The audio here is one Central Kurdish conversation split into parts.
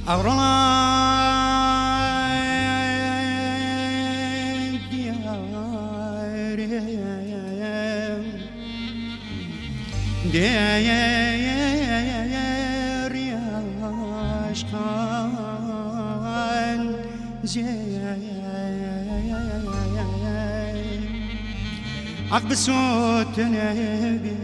أغراي دياري عشقان عقب صوت نبي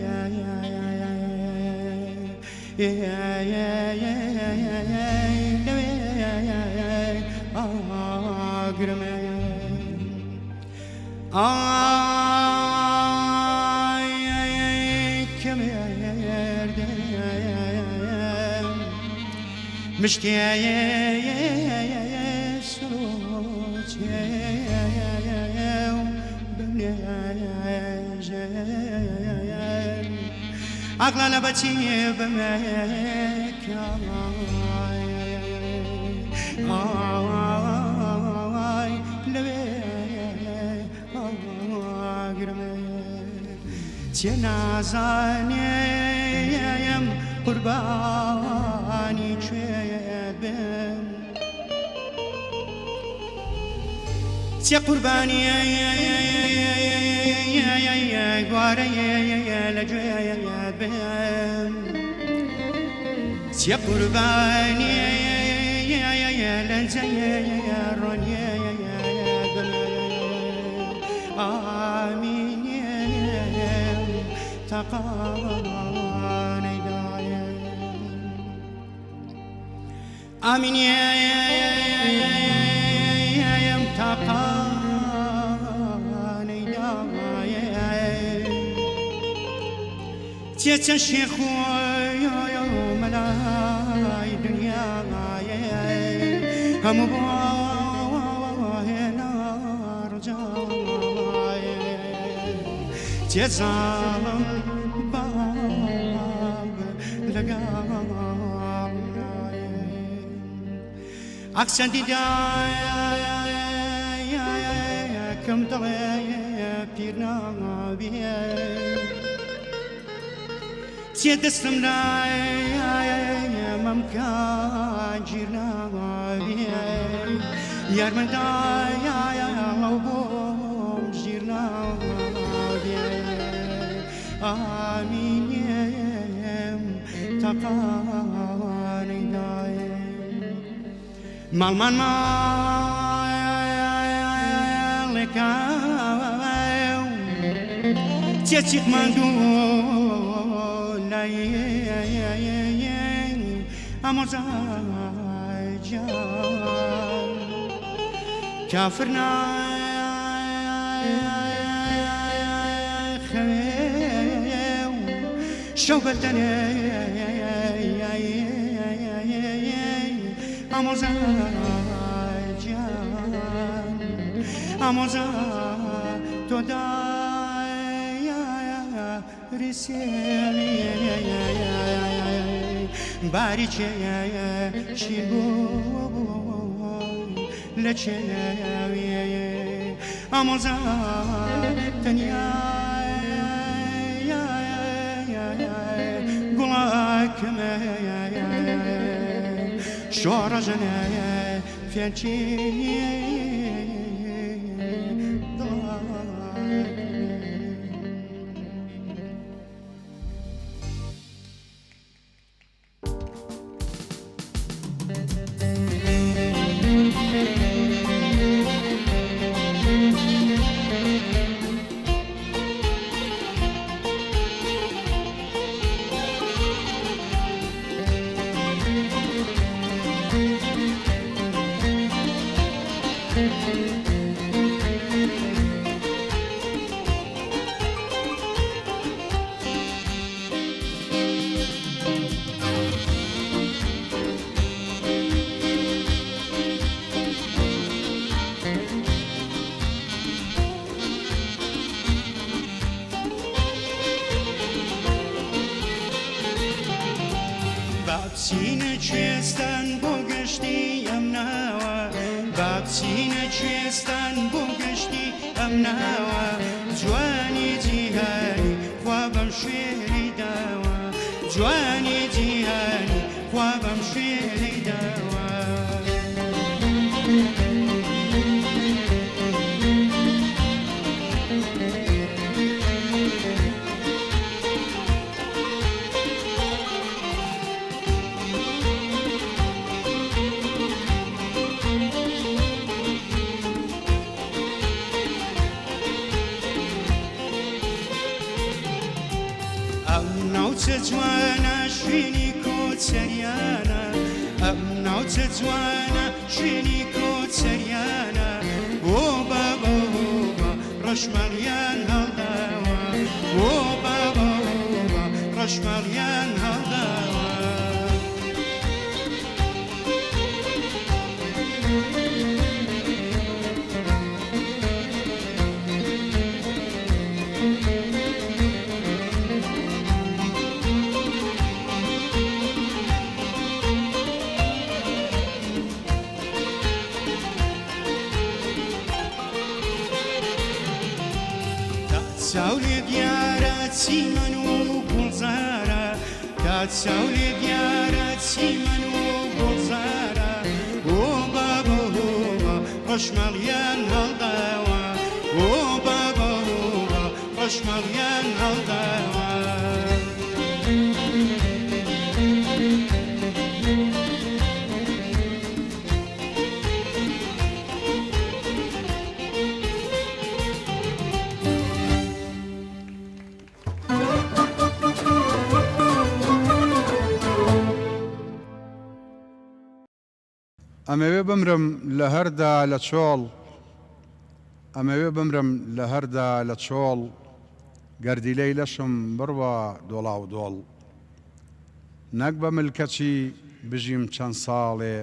مشتي سروت عقل انا بتي بمك تنازانيم قرباني شبم تي قرباني قاري لجبم تي قرباني لنزي روني آمين تقاني دايم آمين تقاني دايم تيتا الشيخ يوم لاي دنيا هم بواهنا رجاي تظالم باب لقام أحسن داي كم طغي بيرنا بيه تيدستم لاي ممكن جيرنا بيه يار من داي وبوم جيرنا آمين تقاني دايم مال مالك تيتيك مندو لاي أمر زاجان كافرنا شوبتني أموزا توداي رسالي باريشي شيبوي لتشاوي أموزا تنيا قلاكما شعر جنايا فيانشي Babsine çesten bu geçti emnava Babsine çesten bu geçti emnava Cwani cihani خوابم شعری دوا جوانی جیهانی خوابم شعری دوا جوانا شويني كوت سريانا أمنا جوانا شويني كوت سريانا وبابا رش مليان هالدوا وبابا رش مليان هالدوا تساولي ديارة سيمن وبلزارة تساولي ديارة سيمن وبلزارة وبابا هو رش مليان هالدوا وبابا هو رش مليان هالدوا ئەمەوێ بمرم لە هەردا لە چۆڵ ئەمەوێ بمرم لە هەردا لە چۆڵ گەردیلەی لەشم بڕوە دۆڵاو دۆڵ نەک بە ملکەچی بژیم چەند ساڵێ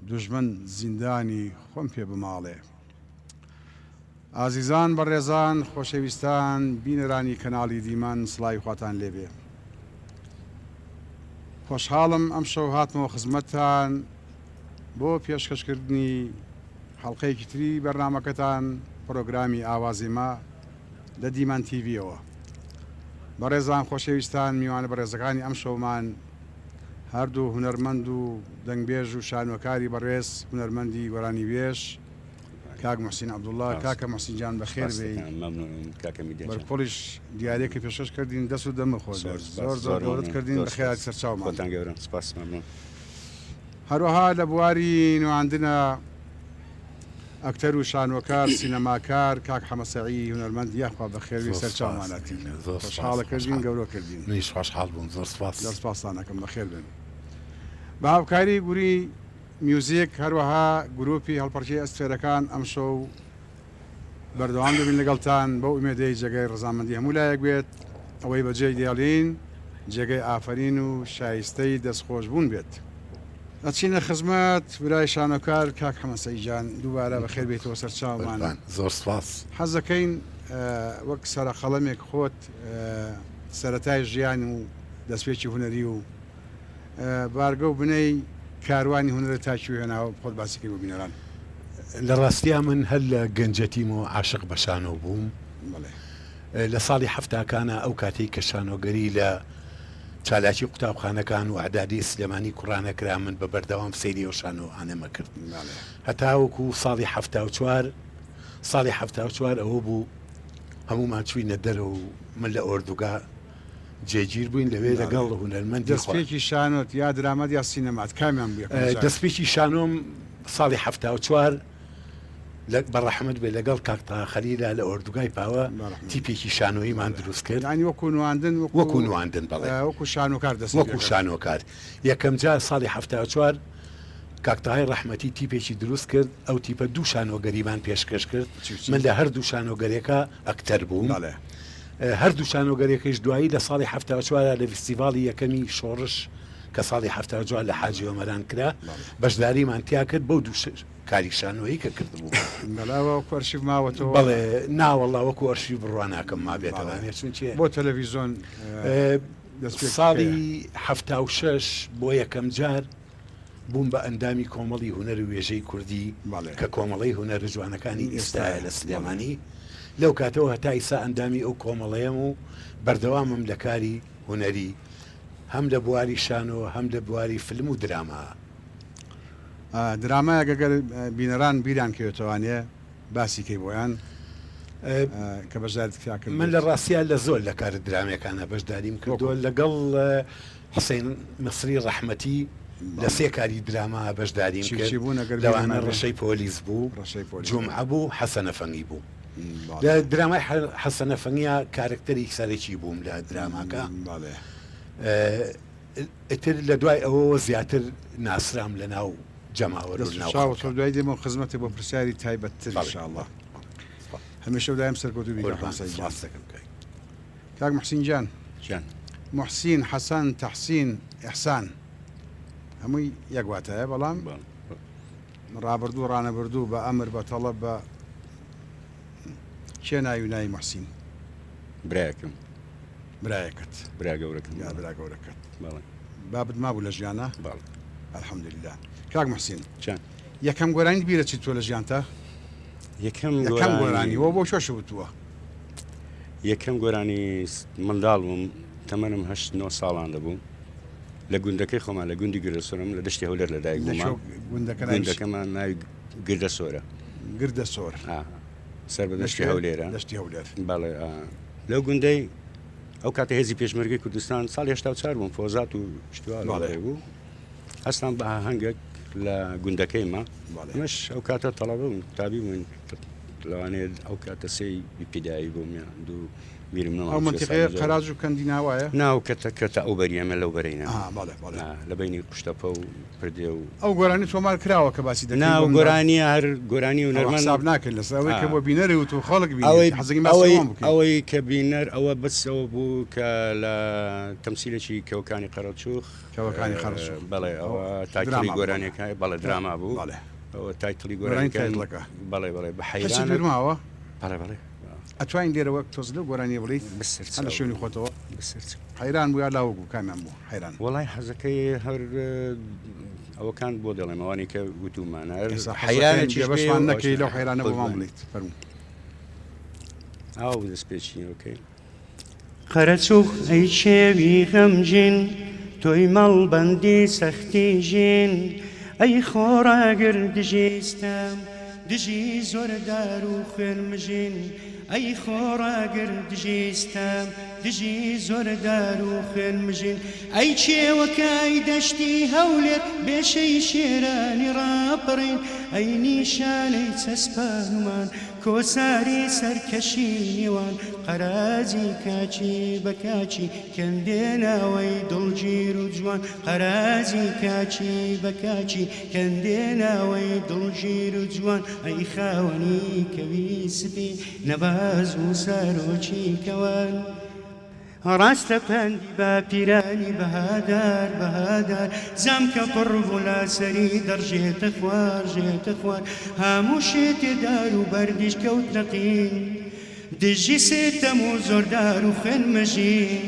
دوژمن زیندانی خۆم پێ بماڵێ ئازیزان بەڕێزان خۆشەویستان بینەرانی کەناڵی دیمان سڵاوی خواتان لێبێ خۆشحاڵم ئەم شەو هاتمەوە خزمەتتان بۆ پێشکەشکردنی حەڵقەیەکی تری بەرنامەکەتان پرۆگرامی ئاوازی ما لە دیمان تیڤیەوە بەڕێزان خۆشەویستان میوانە بەڕێزەکانی ئەم شەومان هەردوو هونەرمەند و دەنگبێژ و شانۆکاری بەڕێز هونەرمەندی گۆرانی وێش کاک محسین عەبدوڵڵا کاکە محسین جان بەخێر بێی بەرپۆلیش دیارێکی پێشکەش کردین دەست و دەمە خۆش زۆر زۆر گەورەت کردین بەخێرات سەرچاومان هەروەها لە بواری نواندنە ئەکتەر و شانۆکار سینەماکار کاک حەمەسەعی هونەرمەند یاخوا بەخێوی سەرچاومانەتی خۆشحاڵە کردین گەورە کردین منیش خۆشحاڵ بووم زۆر سپاسانەکەم بەخێر بن بە هاوکاری گوری میوزیک هەروەها گروپی هەڵپەرچەی ئەستێرەکان ئەم شەو بەردەوام دەبین لەگەڵتان بۆ ئومێدەی جێگەی ڕەزامەندی هەموو لایەک بێت ئەوەی بەجێی دێڵین جێگەی ئافرین و شایستەی دەستخۆش بوون بێت ئەچینە خزمەت برای شانۆکار کاک حەمەسەعی جان دووبارە بەخێر بێتەوە سەرچاومان زۆر سپاس حەز دەکەین وەک سەرقەڵەمێک خۆت سەرەتای ژیان و دەستپێکی هونەری و بارگە و بنەی کاروانی هونەرە تاکی هێناوە خۆت باسیکەی بۆ بینەران لە ڕاستیا من هەر لە گەنجەتیمەوە عاشق بە شانۆ بووم لە ساڵی هەفتاکانە ئەو کاتێک کە شانۆگەری لە چالاکی قوتابخانەکان و عەدادی سلێمانی کوڕانەکرا من بە بەردەوام سەیری ئەو شانۆ ئانەمە کرد هەتاوەکو ساڵی ساڵی هەفتا و چوار ئەوە بوو هەمومان چووینە دەرە و من لە ئۆردوگا جێگیر بووین لەوێ لەگەڵ هونەرمەندی دەستپێکی شانۆت یا درامەت یا سینەمات کامیان بووە دەستپێکی شانۆم ساڵی هەفتا و چوار بەڕەحمەت بێ لەگەڵ کاکتا خەلیلە لە ئۆردوگای پاوە تیپێکی شانۆیمان دروست کرد ینی وەکو نواندن وەکو نواندن بەڵێ وەکو شانۆکار دەست وەکو شانۆکار یەکەم جار ساڵی هەفتا و چوار کاکتای ڕەحمەتی تیپێکی دروست کرد ئەو تیپە دوو شانۆگەریمان پێشکەش کرد من لە هەردوو شانۆگەرێکە ئەکتەر بووم هەردوو شانۆگەرێکەش دوایی لە ساڵی هەفتا و چوارە لە فستیڤاڵی یەکەمی شۆڕش کە ساڵی هەفتا و چوار لە حاجی ئۆمەران کرا بەشداریمان تیا کرد بەو دوو کاری شانۆیی کە کردبوو بەلاوە ئەرشیڤ ماوەتەوە بەڵێ ناوەڵا وەکو ئەرشیڤ بڕواناکەم ما بێتەوانێت چونچێ بۆ تەلەڤیزۆن ساڵی هەفتا و شەش بۆ یەکەم جار بووم بە ئەندامی کۆمەڵی هونەر و وێژەی کوردی کە کۆمەڵی هونەر جوانەکانی ئێستاە لە سلێمانی لەو کاتەوە هەتا ئیسا ئەندامی ئەو کۆمەڵەیەم و بەردەوامم لە کاری هونەری هەم لە بواری شانۆ هەم لە بواری فلم و دراما درامایە گەگەر بینەران بیران کەوێتەوانێ باسی کەی بۆیان کە بەشداریت کرد من لە ڕاستیان لە زۆر لە کار درامەکانە بەشداریم کردووە لەگەڵ حسین مصری ڕەحمەتی لە سێ کاری دراما بەشداریم کرد لەوانە ڕەشەی پۆلیس بوو جومعە بوو حەسەنە فەنگی بوو لە درامای حەسەنە فەنگیا کارکتەری سەرێکی بووم لە دراماکە ئیتر لە دوای ئەوە زیاتر ناسرام لە ناو جەماوەر دوای دێمە خزمەتی بۆ پرسیاری تایبەتتر انشاءالله هەمیشە دایم سەرکەوتوو بی کاک محسین جان محسین حەسەن تەحسین ئیحسان هەمووی یەک واتایە بەڵام ڕابردوو ڕانەبردوو بە ئەمر بە تەڵەب بە کێ ناوی ناوی محسین برایەکەم برایەکەت برا گەورەکەم برا گەورەکەت بەڵێ بابت مابوو لە ژیانە بەڵێ الحەمدولله کاک محسین چەند یەکەم گۆرانی بیرە چی تۆ لە ژیانتە یەکەم گۆرانی وە بۆ شۆش وتووە یەکەم گۆرانی منداڵ بووم تەمەنم 8 ساڵان دەبوو لە گوندەکەی خۆمان لە گوندی گردەسۆرم لە دەشتی هەولێر لە دایک بوومان گوندەکەمان ناوی گردە سۆرە گردە سۆر سەر بە دەشتی هەولێرە دەشتی هەولێر بەڵێ لەو گوندەی ئەو کاتە هێزی پێشمەرگەی کوردستان ساڵ 84 بووم فۆزات و شتوالێ بوو هەستان بە هەنگێک لە گوندەکەیمە مەش ئەو کاتە تەڵەبە بوون تابی بوون لەوانەیە ئەو کاتە سەی پیدایی بوومیان دوو میرم ئەو منتیقەیە قەراج و کەندی ناوایە ناو کەتە ئەو بەریەمە لەو بەرینە لە بینی قوشتەپە و پردێ و ئەو گۆرانی تۆمار کراوە کە باسی دەکەی ناو گۆرانی هەر گۆرانی و نەرمان حساب ناکرد لەسەوەی کە بۆ بینەری و تۆ خەڵک ئەوەی کە بینەر ئەوە بەسەوە بوو کە لە تەمسیلێکی کەوکانی قەرەچوخ کەوەکانی خەرچوخ بەڵێ ئەوە تایتڵی گۆرانیەکە بەڵێ دراما بوو ئەوە تایتڵی گۆرانیەکە بەڵێ بە حەیران برماوە بەڵێ ئەتوانین لێرەوە تۆز لە گۆرانی بڵیت لە شوێنی خۆتەوە حەیران بووە لاوەگو کامیان بوو حەیران وڵای حەزەکەی هەر ئەوەکان بۆ دەڵێم ئەوانی کە گوتومانە حەیرانێکی بەشمان نەکەی لەو حەیرانە بۆمان بڵیت فەرموو ئاو دەستپێکی ئۆکەی قەرەچوخ ئەی شێوی غەمجین تۆی مەڵبەندی سەختی ژین ئەی خۆڕاگر دژیستەم دژی زۆردار و خوێنمژین ئەی خۆڕاگر دژیستەم دژی زۆردار و خوێنمژین ئەی چێوەکای دەشتی هەولێر بێشەی شێرانی ڕاپەڕین ئەی نیشانەی چەسپانمان کۆساری سەرکەشی نیوان قەرازی کاچی بە کاچی کەندێناوەی دڵگیر و جوان قەرازی کاچی بە کاچی کەندێناوەی دڵگیر و جوان ئەی خاوەنی کەوی سپی نەباز و سارۆکی کەوان ڕاستە پەندی بە پیرانی بەهادار بەهادار زەمکە پڕ بوو لاسەری دەڕژێتە خوار ژێتە خوار هەموو شێتێدار و بەردیش کەوت نەقین دژی سێتەم و زۆردار و خوێنمەژین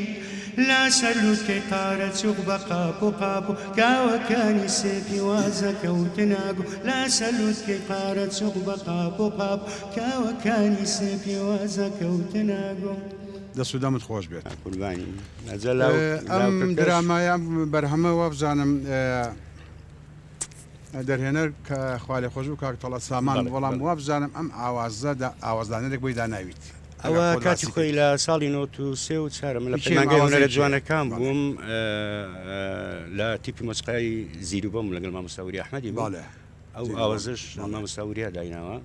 لاسەر لوتکەی قارە چوق بە قاپ و قاپ و گاوەکانی سێپی وازە کەوتناگو لاسەر لوتکەی قارە چوق بە قاپ و قاپ گاوەکانی سێپی وازە کەوتناگو دەسوودەمت خۆش بێت قوربانی ئەم درامایە بەرهەمەوە بزانم دەرهێنەر کە خالی خۆش و کاک تەڵە سامان بەڵام وە بزانم ئەم ئاوازدانێک بۆی داناویت ئەوە کاتی خۆی لە ساڵی 93 و چارم لە پەیمانگەی هونەرە جوانەکان بووم لە تیپی مۆسیقای زیرو بۆم لەگەڵ مامۆستاوری ئەحمەدی باڵێ ئەو ئاوازش مامۆستاوریا دایناوە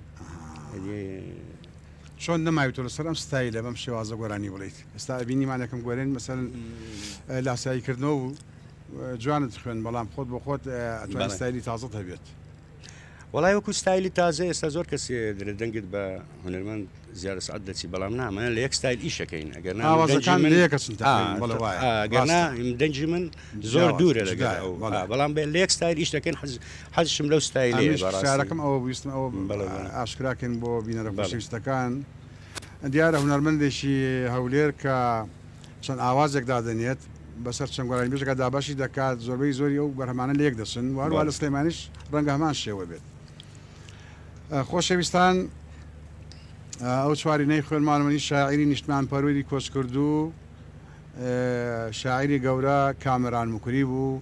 چۆن نەماوی تۆ لەسەر ئەم ستایلە بەم شێوازە گۆرانی بڵیت ئێستا بینیمانەکەم گۆرێن مەسەن لاساییکردنەوە و جوانت خوێن بەڵام خۆت بۆ خۆت ئەتوانێت ستایلی تازەت هەبێت وڵای وەکو ستایلی تازە ئێستا زۆر کەسی دەنگت بە هونەرمەند زیادە سعات دەچی بەڵام نامەنە لە یەک ستایل ئیشەکەین ئەگەر ئەگەرنا دەنجی من زۆر دوورە لەگەڵ بەڵام لە یەک ستایل ئیش دەکەین حەزشم لەو ستایلی شارەکەم ئەوە ویستم ئەوە ئاشکراکەن بۆ بینەرە خۆشەویستەکان دیارە هونەرمەندێکی هەولێر کە چەند ئاوازێک دادەنێت بەسەر چەند گۆرانی بێژەکە داباشی دەکات زۆربەی زۆری ئەو بەرهەمانە لە یەک دەچن وارووا لە سلێمانیش ڕەنگە هەمان شێوە بێت خۆشەویستان ئەو چوارینەی خوێنمانمەنی شاعیری نیشتمان پەروەری کۆچکردو شاعیری گەورە کامەران موکری بوو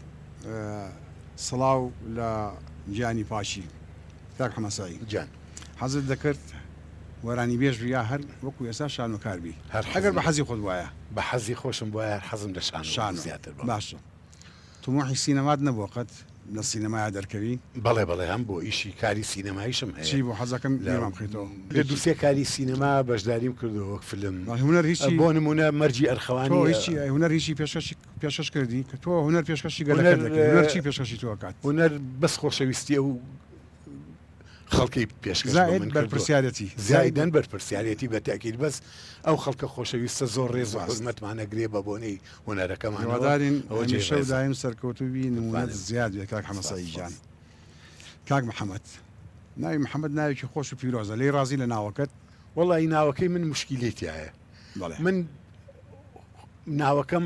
سڵاو لە گیانی پاشی کاک حەمەسایی جان حەزت دەکرد وەرانی بێژ یا هەر وەکو ئێستا شانۆکاربی ئەگەر بە حەزی خۆت وایە بە حەزی خۆشم وایە حەزم لە شان باشە تومۆحی سینەمات نەبووە قەت لە سینەمای دەرکەوی بەڵێ هەم بۆ ئیشی کاری سینەماییشم چی هەیە بۆ حەزەکەم لێمام بخیتەوە لە دووسێ کاری سینەما بەشداریم کردو وەک فیلم هوەر هیچی بۆ نمونە مەرجی تۆ ئەرخەوانی هیچی هوەر هیچی پێشکەش کردی کە تۆ هوەر پێشکەشی گەلەکە چی پێشکەشی تۆ کات هوەر بەس خۆشەویستی و خەڵکی پێشکەش زائد بەرپرسیارەتی زایدەن بەرپرسیارەتی بە تاکید بەس ئەو خەڵکە خۆشەویستە زۆر ڕێز و حزمەتمانەگرێ بە بۆنەی هوەرەکەمان هیوادارین هەمیشە و دایم سەرکەوتوبی نمونەت زیاد بێ کاک حەمەسایی جان کاک محەممەد ناوی محەممەد ناوێکی خۆش و پیرۆزە لێی ڕازی لە ناوەکەت وەڵی ناوەکەی من مشکلێتیایە من ناوەکەم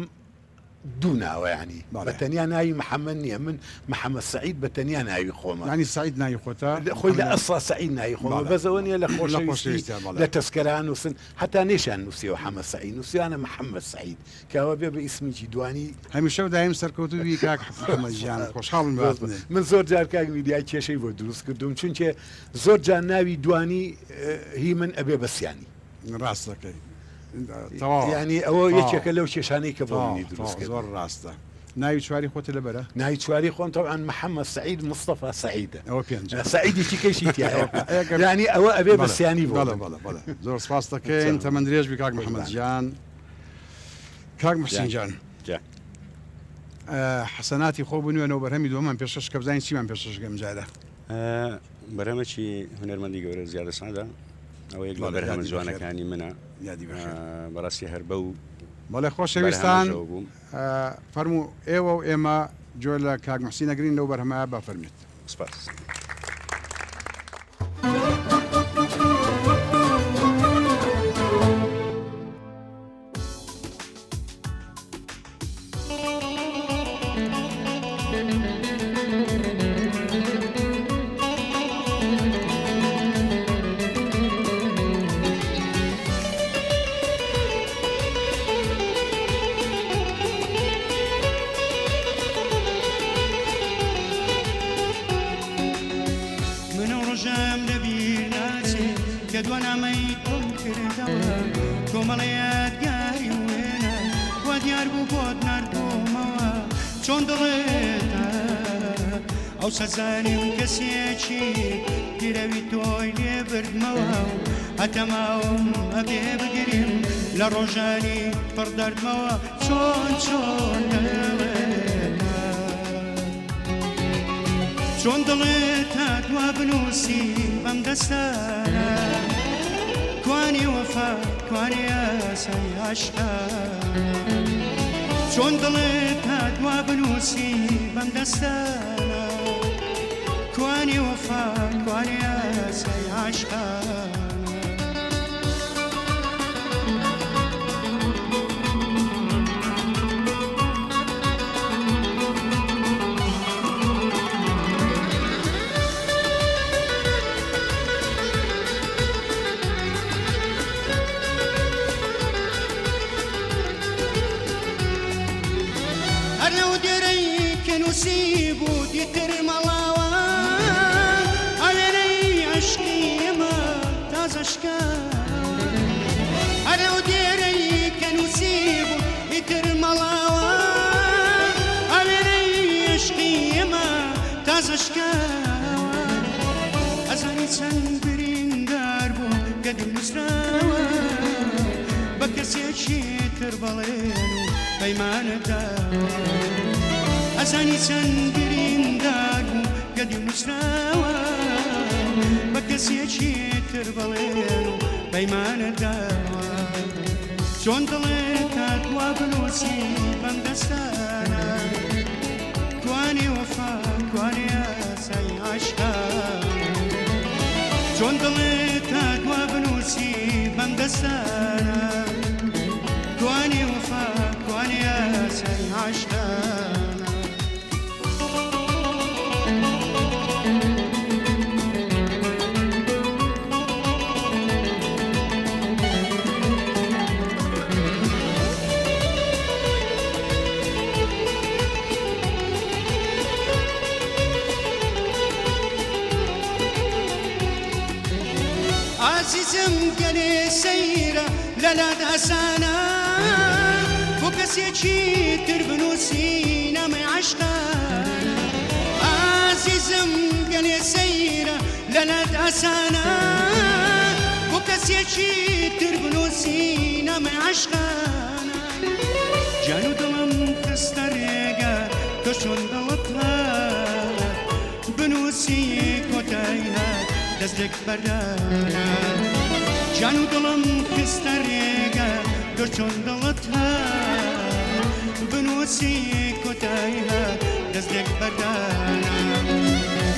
دوو ناوەیانی بە تەنیا ناوی محەممەد نییە من محەممەد سعید بە تەنیا ناوی خۆمە ینی سعید ناوی خۆتە خۆی لە ئەسڵ سعید ناوی خۆمە بەزەوە نیە لە خۆشەویستی لە تەسکەران وسن هەتا نێشان نووسیەوە حەمە سعید نووسیانە محەممەد سعید کەەوە بێ بە ئیسمیکی دوانی هەمیشە و دایم سەرکەوتوبی کاک ژیان خۆشحاڵم بات من زۆر جار کاک میدیای کێشەی بۆ دروست کردوم چونکە زۆر جار ناوی دوانی هی من ئەبێ بەسیانی ڕاستەکەی ینی ئەوە یەکێکە لەو کێشانەی کە بۆ منی دروست زۆر ڕاستە ناوی چواری خۆتە لەبەرە ناوی چواری خۆم تەوان محەممەد سعید مستەفا سعیدە ئەوە پێنج سعیدی تیکەشی ینی ئەوە ئەبێ بەسیانی بۆ زۆر سپاس دەکەین تەمەند درێژ بی کاک محەممەد جیان کاک محسین جان حەسەناتی خۆ بنوێنەوە بەرهەمی دووەمان پێشش کە بزانین چیمان پێششگەم جارە بەرهەمەکی هونەرمەندی گەورە زیادە سادا ئەوە یەک لە بەرهەمە جوانەکانی منە بەڕاستی هەر بە و بەڵێ خۆشەویستان فەرموو ئێوە و ئێمە جۆ لە کاک محسین نەگرین لەو بەرهەمە با فەرمیت سپاس. ئەو سەزانیم کەسێکی پیرەوی تۆی لێ بردمەوە هەتەماوم ئەبێ بگریم لە ڕۆژانی پڕ دەردمەوە چۆن چۆن دڵێت هاتووە بنووسی بەم دەستانە کوانی وەفا کوانی ئاسای عاشقا چۆن دڵێت هاتووە بنووسی بەم دەستانە کوانی وەفا کوانی ئاسای عاشقا ئەزانی چەند بریندار بوو کە دڵنووسراوە بە کەسێکی تر بەڵێن و پەیمانەداوە ئەزانی چەند بریندار بوو کە دڵنووسراوە بە کەسێکی تر بەڵێن و پەیمانەداوە چۆن دڵێت هاتووە بنووسی بەم دەستانە کوانی وەفا کوانی ئاسای عاشقا چۆن دڵێت هاتووە بنووسی بەم دەستانە کوانی وەفا کوانی ئاسای عاشقا عزیزم گەلێ سەیرە لەلات ئاسانە بۆ کەسێکی تر بنووسی نامەی عاشقانە لەلات ئاسانە بۆ کەسێکی تربنووسی نامە عاشقانە جان و دڵم خستە ڕێگە تۆ چۆن دڵت هات بنووسی کۆتایی هات دەستێک بەردارە جان و دڵم خستە ڕێگە تۆ چۆن دڵت هات بنووسی کۆتایی هات دەستێک بەردارە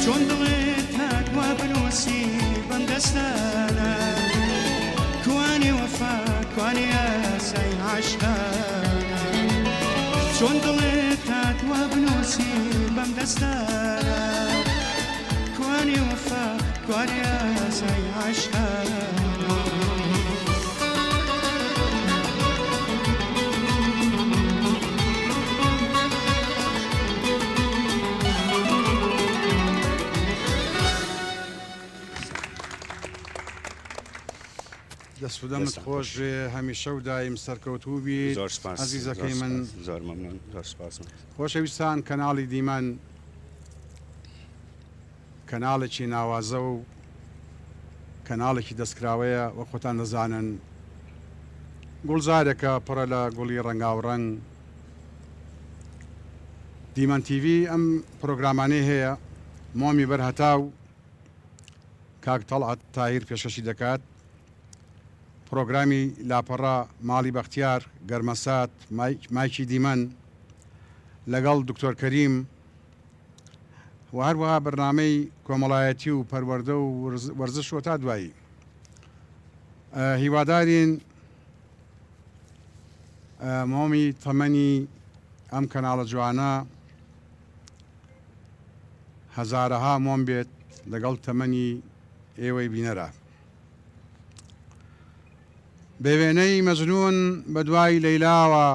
چۆن دڵێت هات وا بنووسی بەم دەستانە کوانی وەفا کوانی ئاسای عاشقانە چۆن دڵێت هات وا بنووسی بەم دەستانە کوانی وەفا کوانی ئاسای عاشقانە دەستودەمت خۆش هەمیشە و دایم سەرکەوتوو بیت زۆر سپاس عەزیزەکەی من زۆر مەمنون زۆر سپاس خۆشەویستان کەناڵی دیمەن کەناڵێکی ناوازە و کەناڵێکی دەستکراوەیە وە خۆتان دەزانن گوڵزارێکە پڕە لە گوڵی ڕەنگاوڕەنگ دیمەن تیڤ ئەم پرۆگرامانەی هەیە مۆمی بەرهەتاو کاک تەڵعەت تاهیر پێشکەشی دەکات پرۆگرامی لاپەڕا ماڵی بەختیار گەرمەسات مایکی دیمەن لەگەڵ دکتۆر کەریم و هەروەها بەرنامەی کۆمەڵایەتی و پەروەردە و وەرزش و تا دوایی هیوادارین مۆمی تەمەنی ئەم کەناڵە جوانە هەزارەها مۆم بێت لەگەڵ تەمەنی ئێوەی بینەرە بەوێنەی مەجنون بە دوای لەیلاوە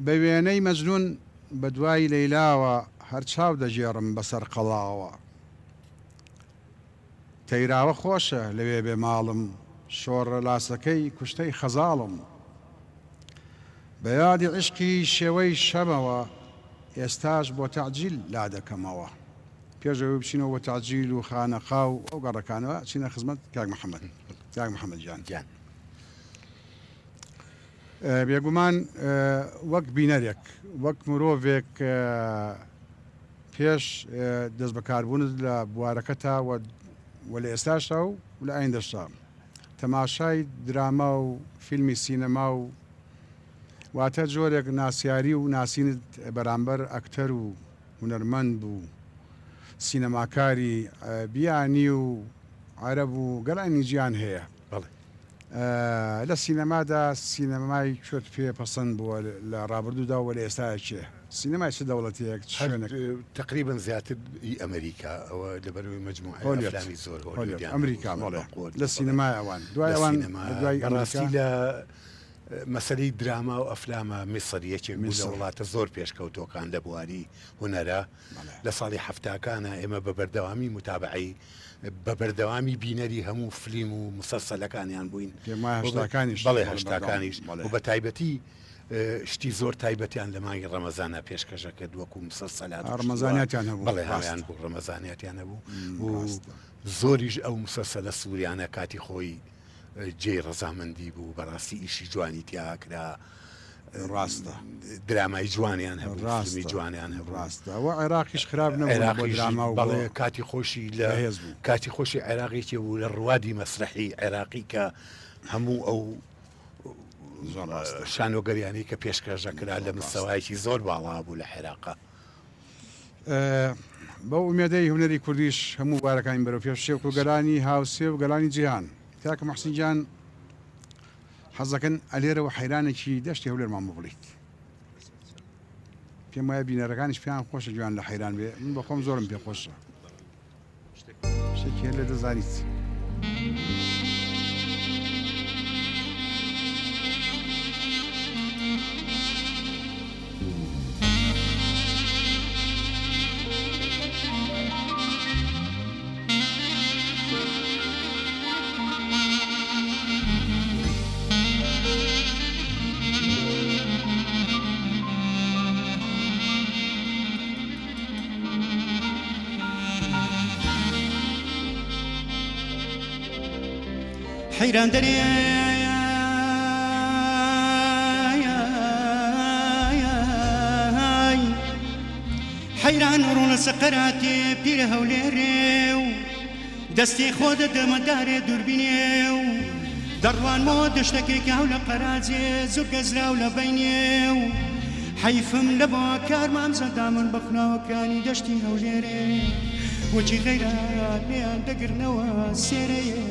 بەوێنەی مەجنون بە دوای لەیلاوە هەر چاو دەژێڕم بەسەر قەڵاوە تەیراوە خۆشە لەوێ بێ ماڵم شۆڕە لاسەکەی کوشتەی خەزاڵم بە یادی عشقی شێوەی شەمەوە ئێستاش بۆ تەعجیل لا دەکەمەوە پێشەوەی بچینەوە بۆ تەعجیل و خانەقا و ئەو گەڕەکانەوە چینە خزمەت کاک محەممەد کاک محەممەد گیان بێگومان وەک بینەرێک وەک مرۆڤێک پێش دەست بەکاربوونت لە بوارەکەتا و لە ئێستاشتا و لە ئایندەشتا تەماشای درامە و فیلمی سینەما و واتە جۆرێک ناسیاری و ناسینت بەرامبەر ئەکتەر و هونەرمەند بوو سینەماکاری بیانی و عەرەب و گەڵانی گیان هەیە لە سینەمادا سینەمای کورد پێ پەسەند بووە لە ڕابردوودا و لە ئێستاکێ سینەمای چ دەوڵەتەیەک تقریبا زیاتر ئەمریکا ئەوە لەبەرەوەی مجموعەی ئەفلامی زۆر ئەمریکا لە سینەمای ئەوان دوای ئەوان دوای ڕاستی لە مەسەلەی دراما و ئەفلامە میسر یەکێک لە وڵاتە زۆر پێشکەوتۆکان لە بواری هونەرە لە ساڵی هەفتاکانە ئێمە بە بەردەوامی متابعی بە بەردەوامی بینەری هەموو فلیم و مسەلسەلەکانیان بووین بەڵێ هەشتاکانیش و بە تایبەتی شتی زۆر تایبەتیان لە مانگی ڕەمەزانە پێشکەشەکە وەکو مسەلسەلات ڕەمەزانیاتیان هەبوو بەڵێ هەمیان بوو ڕەمەزانیاتیان هەبوو و زۆریش ئەو مسەلسەلە سووریانە کاتی خۆی جێی ڕەزامەندی بوو بەڕاستی ئیشی جوانی تیاکرا ڕاستە درامای جوانیان هەبوو جوانیان هەبوو ڕاستە و عێراقیش خراپ نەبوو بۆ دراما و بەڵێ کاتی خۆشی لە کاتی خۆشی عێراقیکی و لە ڕوادی مەسرحی عێراقی کە هەموو ئەو شانۆگەریانی کە پێشکەشەکرا لە مستەوایەکی زۆر باڵا بوو لە عێراقا بەو ئومێدەی هونەری کوردیش هەموو بارەکانی بەرەو پێش شێوک و گەلانی هاوسێ و گەلانی جیهان کاکە محسین جان حەزەکەن ئەلێرەوە حەیرانێکی دەشتی هەولێرمان بڵیت پێم وایە بینەرەکانیش پێیان خۆشە جوان لە حەیران بێ من بە خۆم زۆرم پێ خۆشە شتێکی هەر لێ دەزانیت حيران دري حيران ڕوونە سەقەراتی پیرە هەولێرێ و دەستی خۆ دەدەمەدارێ دووربینێ و دەڕوانمەوە دەشتێکی هەو لە قەراجێ زۆر گەزراو لە بینێ و حەیفم لەبەوە کارمان زەدا من بەخناوەکانی دەشتی هەولێرێ وەچی غەیرات لێیان دەگرنەوە سێرەیە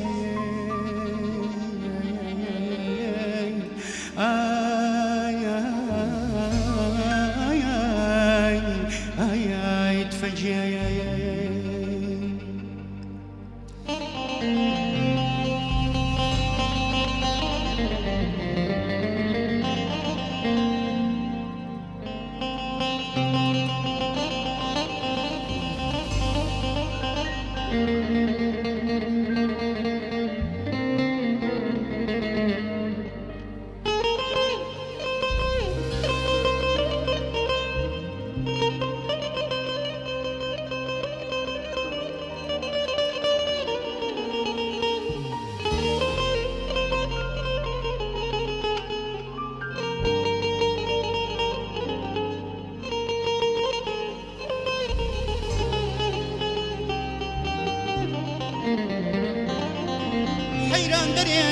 حيران دري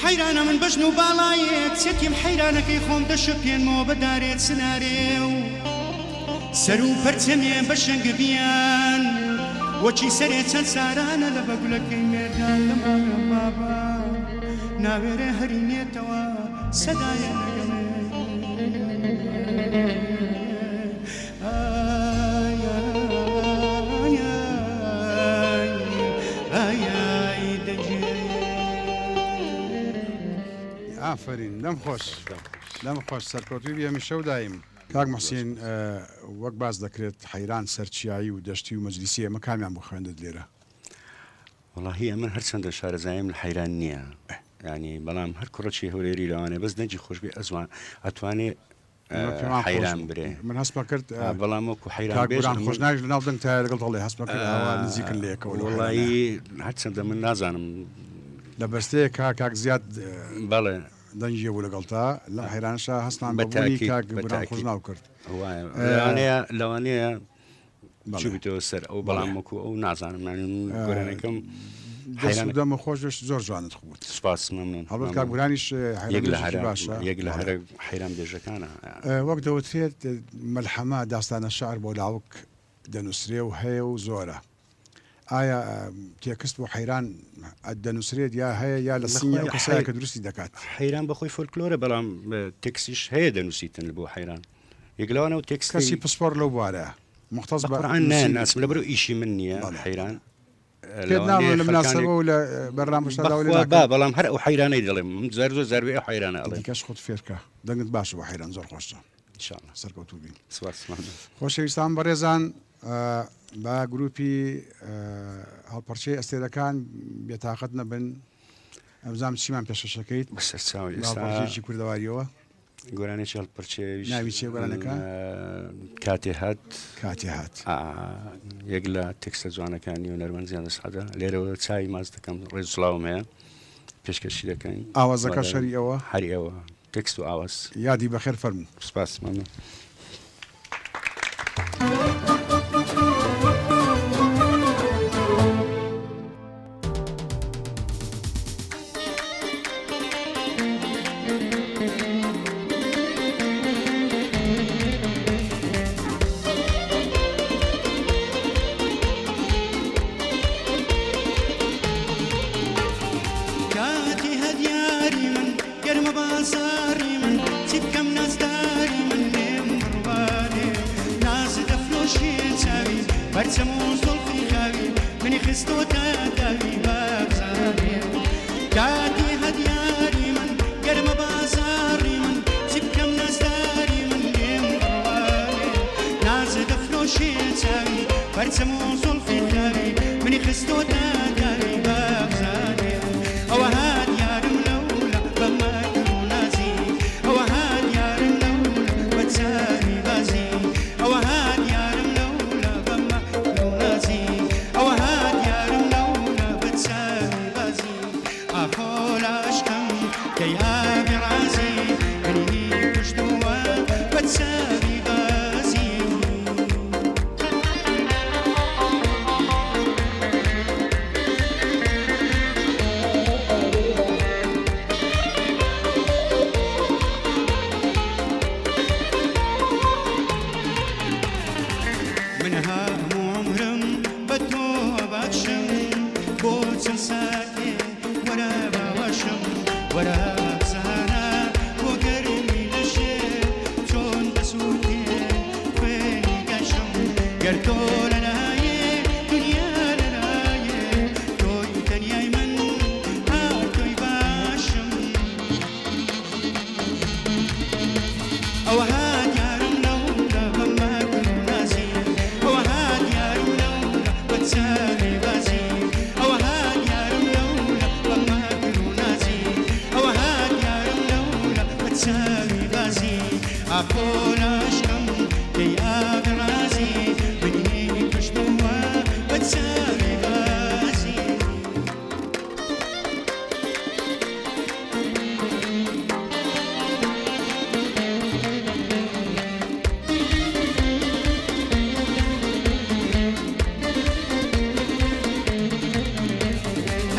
حيرانة من بجن وبالايت سيتيم حيرانة كي خۆم دەشەپێنمەوە بەدارێت سنارێ و سەر و پەرچەمێ بەشەنگە بیان وەچی سەرێ چەند سارانە لە بەگولەکەی مێردان لە ماڵە بابا ناوێرە هەرینێتەوە سەدایە نەگەمێ ئافرین لەم خۆش سەرکەوتوی بێمی شەو دایم کاک محسین وەک باز دەکرێت حەیران سەرچیایی و دەشتی و مەجلیسی ئەمە کامیان بۆ خوێندت لێرە وڵاهی ئەمن هەرچەندە شارەزایم لە حەیران نییە ینی بەڵام هەر کوڕەکی هەولێری لەوانێ بەس نەجی خۆشببی ئەزوان ئەتوانێت حەیران برێ من هەسپە کرد بەڵام وەکو حەیران خۆش ناوی لە ناو دەنگ تا لەگەڵ دەڵێ هەسپە کرد نزیکن لێکەوە وڵایی هەرچەندە من نازانم لە بەستەیە کاک زیاد بەڵێ دەنجێ بوو لەگەڵتا لە حەیرانشە هەستان بەبوونی کاک خۆش ناو کرد لەوانەیە چوبیتەوە سەر ئەو بەڵام وەکو ئەو نازانم گۆرانەکەم دەمە خۆش زۆر جوانت خوت سپاس مەمنون هەڵبەت کاکبورانیش باشە یەک لە هەرە حەیران بێژەکانە وەک دەوترێت مەلحەمە داستانە شعر بۆ لاوک دەنووسرێ و هەیە و زۆرە ئایا تێکست بۆ حەیران دەنووسرێت یا هەیە یا لە سینی ئەو کەسایە کە دروستی دەکات حەیران بەخۆی فۆلکلۆرە بەڵام تێکسیش هەیە دەنووسیتن بۆ حەیران یەکلەوانە و تێکس کەسی پسپۆر لەو بوارەیە مختص بە ناسم لەبەر ئیشی من نییە حەیران لە مناسبە و لە بەرنامەشدا بەڵام هەر ئەو حەیرانەی دەڵێم زار زۆر زاروێ ئەو حەیرانە ئەڵێ کەس خۆت فێرکە دەنگت باشە بۆ حەیران زۆر خۆشە ئینشاءالله سەرکەوتوو بین خۆشەویستان بەڕێزان با گروپی هەڵپەرچەی ئەستێرەکان بێتاقەت نەبن ئەمزام چیمان پێشەشەکەیت بەسەرچاوی کوردەواریەوە گۆرانێکی هەڵپەرچێ ناوی چێ گۆرانەکە کاتێ هات یەک لە تێکستە جوانەکانی و نەروەنزیان دەسەدا لێرەوە چاوی ماز دەکەم ڕێز سڵاوم هەیە پێشکەشی دەکەین ئاوازەکە شەری ئەوە هەری ئەوە تێکست و ئاواز یادی بەخێر فەرموو سپاس مەمنون برسمو زلفي خاوي مني خستو تداوي بابزاري كاتي هدياري من قرم بازاري من سبكم نزداري من ليم روالي ناز دفلوشي تساوي برسمو زلفي خاوي مني خستو تداوي بابزاري او هاد يارم لولا بما كرو نازي او هاد يارم لولا هەموو عمرم بە تۆ بەخشم بۆ چەند ساتێ وەرە باوەشم وەرە بزانە بۆ گەرمی لەشێ چۆن بەسووتێ خوێنی گەشم گەر تۆ لەلایێ دنیا لەلایێ تۆی تەنیای من هەر تۆی باشم ئەوە هات یارم لەوڵە بەمە کرد و نازی ئەوە هات یارم لەوڵە بە چاوی بازی ئەوە هات یارم لەوڵە بەمە کرد و نازی ئەوە هات یارم لەوڵە بە چاوی بازی ئاخۆ لە عشقم پێی ئاگە ڕازی بنێی پشتووە بە چاوی بازی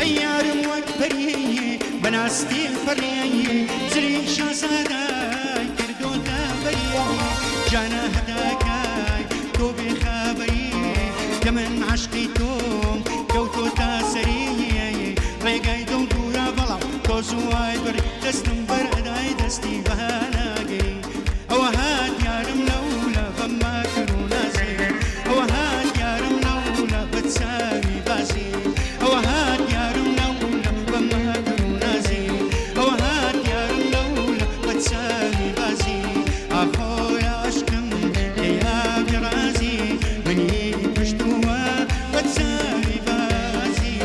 هەیارم وەک بەریەیە بەناستی فەڕیەیە زری شازادای کردۆتە بەریەیە جانە هەداکای تۆ بێخەبەریە کە من عەشقی تۆم کەوتۆتە سەریە ڕێگای دڵ دوورە بەڵام تۆ زووای بەر دەستم بەرئەدای دەستی بەهاناگەی ئەوە هات یارم لەوڵە بەمە کرد و نازی ئەوە هات یارم لەوڵە بە چاوی بازی ئەوە هات یارم لەوڵە بەمە کرد و نازی ئەوە هات یارم لەوڵە بە چاوی بازی ئاخۆ لە عەشقم پێی ئاگە ڕازی منی پشتووە بە چاوی بازی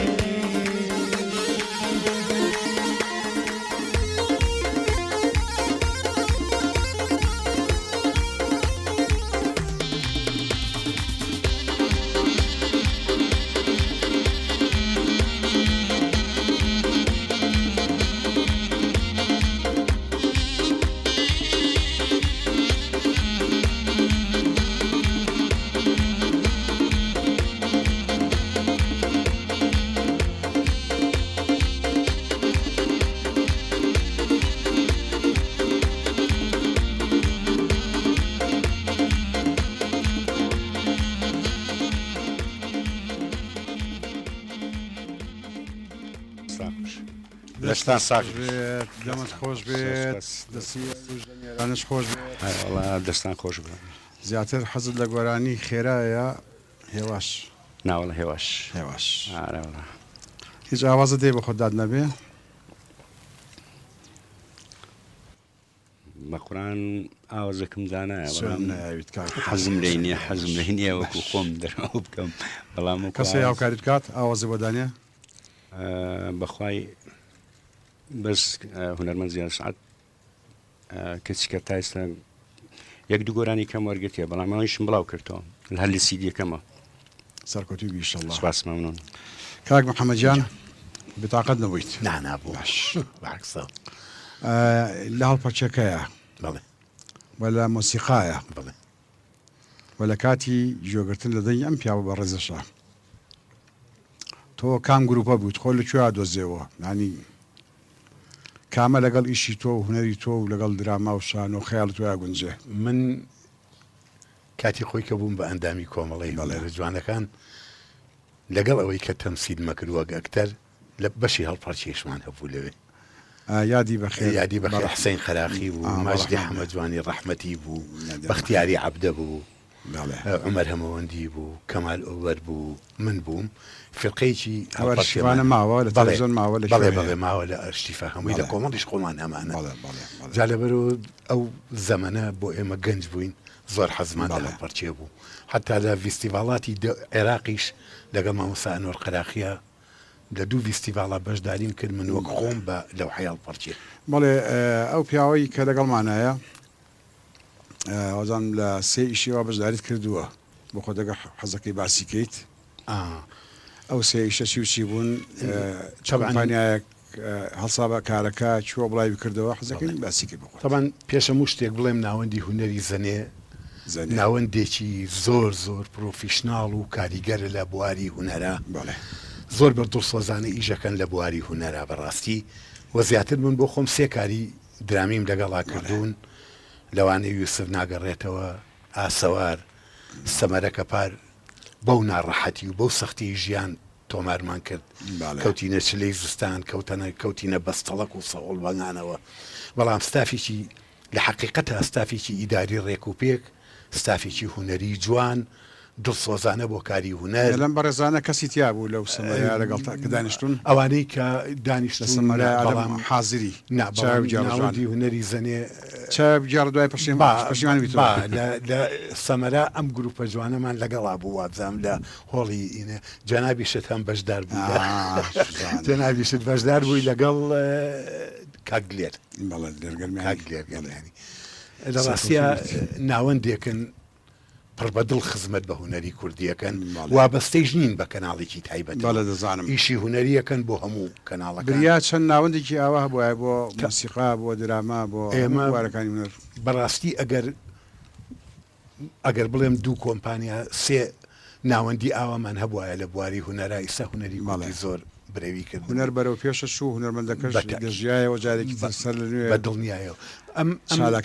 لەشتان ساک بێت دەمت خۆش بێت دەستی ژەنێرانش خۆش بێت وڵا دەستان خۆش بە زیاتر حەزت لە گۆرانی خێرایە هێواش ناوەڵە هێواش هێواش ئارەوەڵا هیچ ئاوازە دێ بە خۆداد نەبێ بە قورآن ئاوازەکەم دانایە سوێن نایەویت کات حەزم لێی نییە حەزم لێی نییە وەکو خۆم دەرەوە بکەم بەڵام کەسە هاوکاریت کات ئاوازە بۆ دانێ بەخوای بەس هونەرمەند زیاد سعات کەچکە تا ئێستا یەک دوو گۆرانی کەم وەرگرتیە بەڵام ئەوەیشم بڵاو کردەوە لە هەر لە سیدیەکەمە سەرکەوتوی بیشەڵڵا سپاس مەمنون کاک محەممەدجان بتاقەت نەبوویت نانابوو باکسە لە هەڵپەچەکەیە بەڵێ وە لە مۆسیقایە بڵێ وە لە کاتی گوێگرتن لە دەنگ ئەم پیاوە بە ڕێزەشە تۆ کام گروپە بوویت خۆ لەکوێ دۆزیەوە نانی کامە لەگەڵ ئیشی تۆ و هوەری تۆ و لەگەڵ دراما و شان و خەیاڵت وایە گونجێ من کاتی خۆی کە بووم بە ئەندامی کۆمەڵی هەڵێرە جوانەکان لەگەڵ ئەوەی کە تەمسید مەکردووە گەکتەر لە بەشی هەڵپەرچێشمان هەبوو لەوێ یادی بەخێر یادی بەخێر حسەین خەراخی بوو ماجدی حەمەد جوانی ڕەحمەتی بوو بەختیاری عەبدە بوو عمەر هەمەوەندی بوو کەمال ئۆڤەر بوو من بووم فرقەیەکی هەواشیوانە ماوە لە تەلەڤیزۆن ماوە لە بەڵێ بەڵێ ماوە لە ئەرشتیفە هەمووی لە کۆمەڵیش خۆڵمان ئەمانە جا لەبەرەوە ئەو زەمەنە بۆ ئێمە گەنج بووین زۆر حەزمان لە هەڵپەرچێ بوو حتا لە ڤیستیڤاڵاتی عێراقیش لەگەڵ مامۆستا ئەنوەر قەراخیە لە دوو ڤیستیڤاڵە بەشداریم کرد من وەک خۆم بە لەوحەی هەڵپەرچێ بەڵێ ئەو پیاوەی کە لەگەڵمانایە ئەوزان لە سێ ئیشیەوە بەشداریت کردووە بۆ خۆ دەگە حەزەکەی باسی کەیت ئەو سێ ئیشە چی و چی بوون چەبانیایەک هەڵسا بە کارەکە چووە بڵای بکردەوە حەزەکەی باسی کرد بخۆ طبعا پێشەموو شتێک بڵێم ناوەندی هونەری زەنێ ناوەندێکی زۆر زۆر پرۆفیشناڵ و کاریگەرە لە بواری هونەرە زۆر بەردڵسۆزانە ئیژەکەن لە بواری هونەرە بەڕاستی وە زیاتر من بۆ خۆم سێ کاری درامیم لەگەڵا کردوون لەوانەیە یوسف ناگەڕێتەوە ئاسەوار سەمەرە کەپار بەو ناڕەحەتی و بەو سەختی ژیان تۆمارمان کرد کەوتینە چلەی زستان کەوتینە بەستەڵک و سەوڵ بەنگانەوە بەڵام ستافێکی لە حقیقەتە ستافێکی ئیداری ڕێک و پێک ستافێکی هوەری جوان دڵسۆزانە بۆ کاری هوەر لەم بەڕێزانە کەسی تیا بوو لەو سەمەریا لەگەڵ کە دانیشتون ئەوانەی کە دانیشتە سەمەرا بەڵام حازری ناوەندی هوەری زەنێ چاگەڕ دوای پەشیمانی لە سەمەرا ئەم گروپە جوانەمان لەگەڵا بوو وابزانام لە هۆڵی ئینە جەنابیشت هەم بەشدار بوو جەنابیشت بەشدار بووی لەگەڵ کاگلێر لەرگەرمیانی لە ڕاستیە ناوەندێکن پڕ بەدڵ خزمەت بە هوەری کوردیەکەن وابەستەیش نین بە کەناڵێکی تایبەت دەزانم ئیشی هوەریەکەن بۆ هەموو کەناڵەکە بریا چەند ناوەندێکی ئاوا بۆە بۆ موسیقا بۆ دراما بۆ ئێمە وارەکانی هوەر بەڕاستی ئەگەر بڵێم دوو کۆمپانیا سێ ناوەندی ئاوامان هەبووایە لە بواری هوەرا ئیسا هوەری ماڵی زۆر برەوی کرد هوەر بەرەو پێشە شو هوەرمەندەکەش دەژیایەوە جارێکی سەر بە دڵنیایەوە ئەم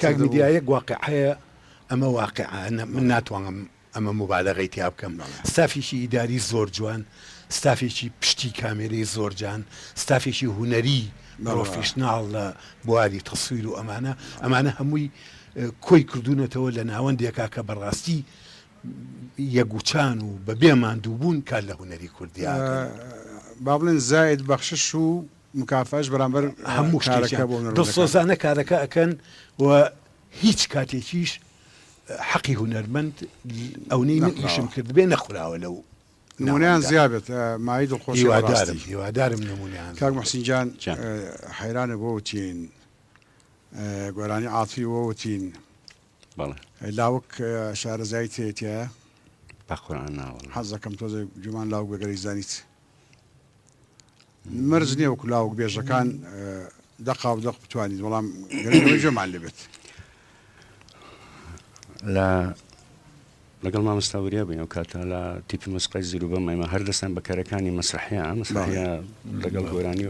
کاگمیدیایە واقعەیە ئەمە واقعە من ناتوانم ئەمە مبالغەی تیا بکەم ستافێکی ئیداری زۆر جوان ستافێکی پشتی کامێرەی زۆرجان ستافێکی هوەری پرۆفیشناڵ لە بواری تەسویر و ئەمانە هەمووی کۆی کردوونەتەوە لە ناوەندێکا کە بەڕاستی یەگوچان و بە بێماندووبوون کار لە هوەری کوردیا با بڵێن زاید بەخشش و مکافاش بەرامبەر هەموو شتێکە دڵسۆزانە کارەکە ئەکەن و هیچ کاتێکیش حەقی هوەرمەند ئەوەی من ئیشم کرد بێ نەخوراوە لەو نمونیان زیابێت مای دڵخۆشی هیوادارم نمونیان کاک محسینجان حەیرانە بۆ وتین گۆرانی عاتفی بۆ وتین لاوک شارەزای تێتیە بەخۆران ناوە حەز دەکەم تۆزە جومان لاوک بەگەری زانیت مرج نییە وەکو لاوک بێژەکان دەقا و دەق بتوانیت بەڵام گەرەوەی جۆمان لێبێت لەگەڵ مامۆستاوریە بووین ئەو کاتە لە تیپی مۆسیقای زیروبەم ئێمە هەردەستان بەکارەکانی مەسرحیە لەگەڵ گۆرانی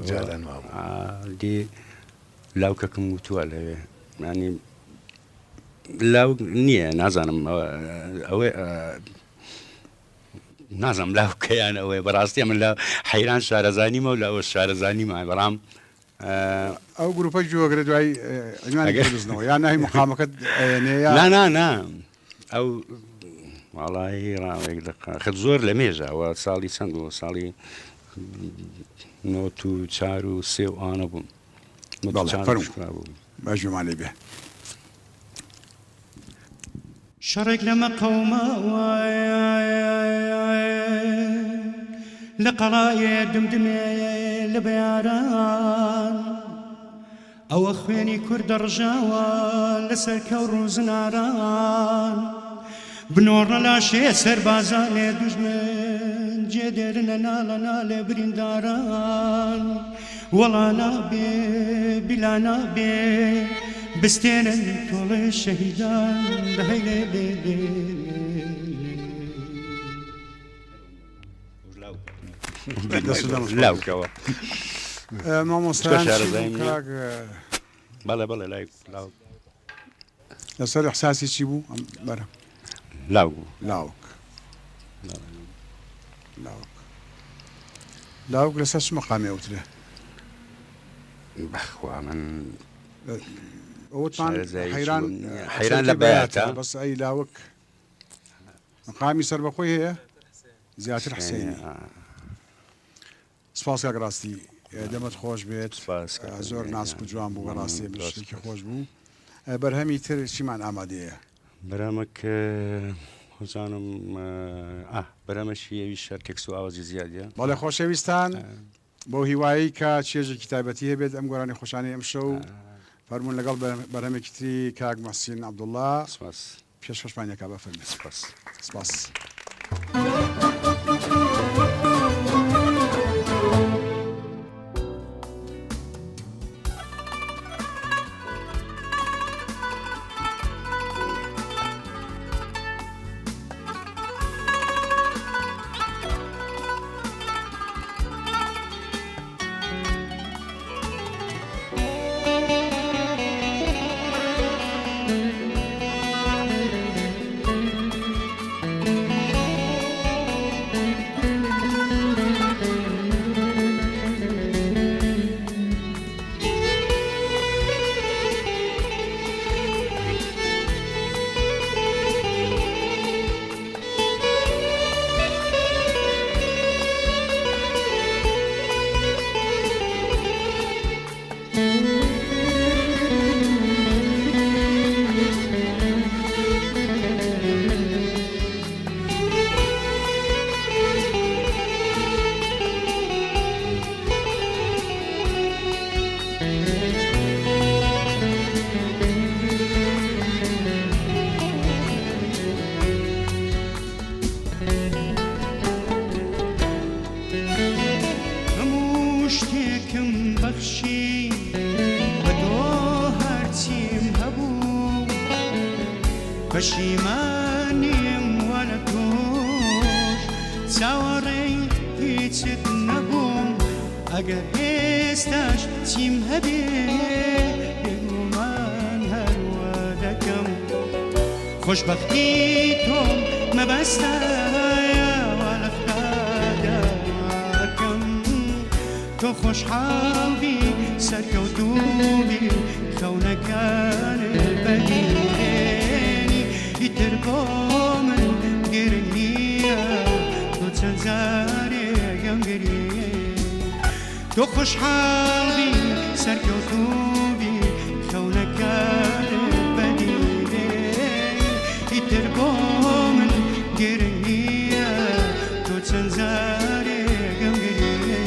دی لاوکەکەم وتووە لەوێ ینی لاوک نییە نازانم ئەوێ نازانم لاوکەیان ئەوەیە بەڕاستیە من لە حەیران شارەزانیمە و لەوە شارەزانیمە بەڵام ئەو گروپە جووەگرە دوای ئەنوانیزنەوە یان ناهی مقامەکەت نا ئەو وڵی ڕاوێک خت زۆر لە مێژەوە ساڵی چەند و ساڵی 94 و 3 و ئانە بووم باژمان لێ بێ شەڕێک لەمە قەومە لە قەڵایە دمدمێ لە بەیاران ئەوە خوێنی کوردە ڕژاوە لەسەر کەو ڕووزناران بنۆڕە لاشێ سەربازانێ دوژمن جێدێرنە ناڵە نالێ برینداران وەڵا نابێ بیلا نابێ بستێنن تۆڵێ شەهیدان دەهەی لێ لێ لێ لاوکەوە مامۆستایان بەڵێ لاوک لەسەر ئەحساسی چی بوو بەرە لاوک لەسەر چ مەقامی ئەوترێ بەخوا من ئەوتان حەیران لە بەیاتە بەس ئەی لاوک مەقامی سەر بەخۆی هەیە زیاتر حسێنی سپاس کاک ڕاستی دەمەت خۆش بێت زۆر ناسک و جوان بوو بەڕاستی شتێکی خۆش بوو بەرهەمی تر چیمان ئامادەیە بەرامەک خۆزانم بەرەمەشی ئەوی شەرکێک و ئاوازی زیادە بەڵێ خۆشەویستان بۆ هیوایی کە چێژێکی تایبەتی هەبێت ئەم گۆرانی خۆشانی ئەم شەو فەرمونون لەگەڵ بەرهەمێکی تری کاک مەحسین عەبدوڵڵا پێشخۆشمانیەکە بەفەرمێ سپاس چاوەڕێی هیچت نەبووم ئەگەر ئێستاش چیم هەبێ بێگومان هەروە دەکەم خۆشبەختی تۆم مەبەستایە وا لە خودداکەم تۆ خۆشحاڵبی سەرکەوتوبی خەونەکانت بەدیێنی ئیتر بۆ من گرنگ نییە تۆ چەند جارێگەم گریێ تۆ خۆشحاڵبی سەرکەوتوبی خەونەکانت بەدیێنی ئیتر بۆ من گرنگ نییە تۆ چەند جارێگەم گریێ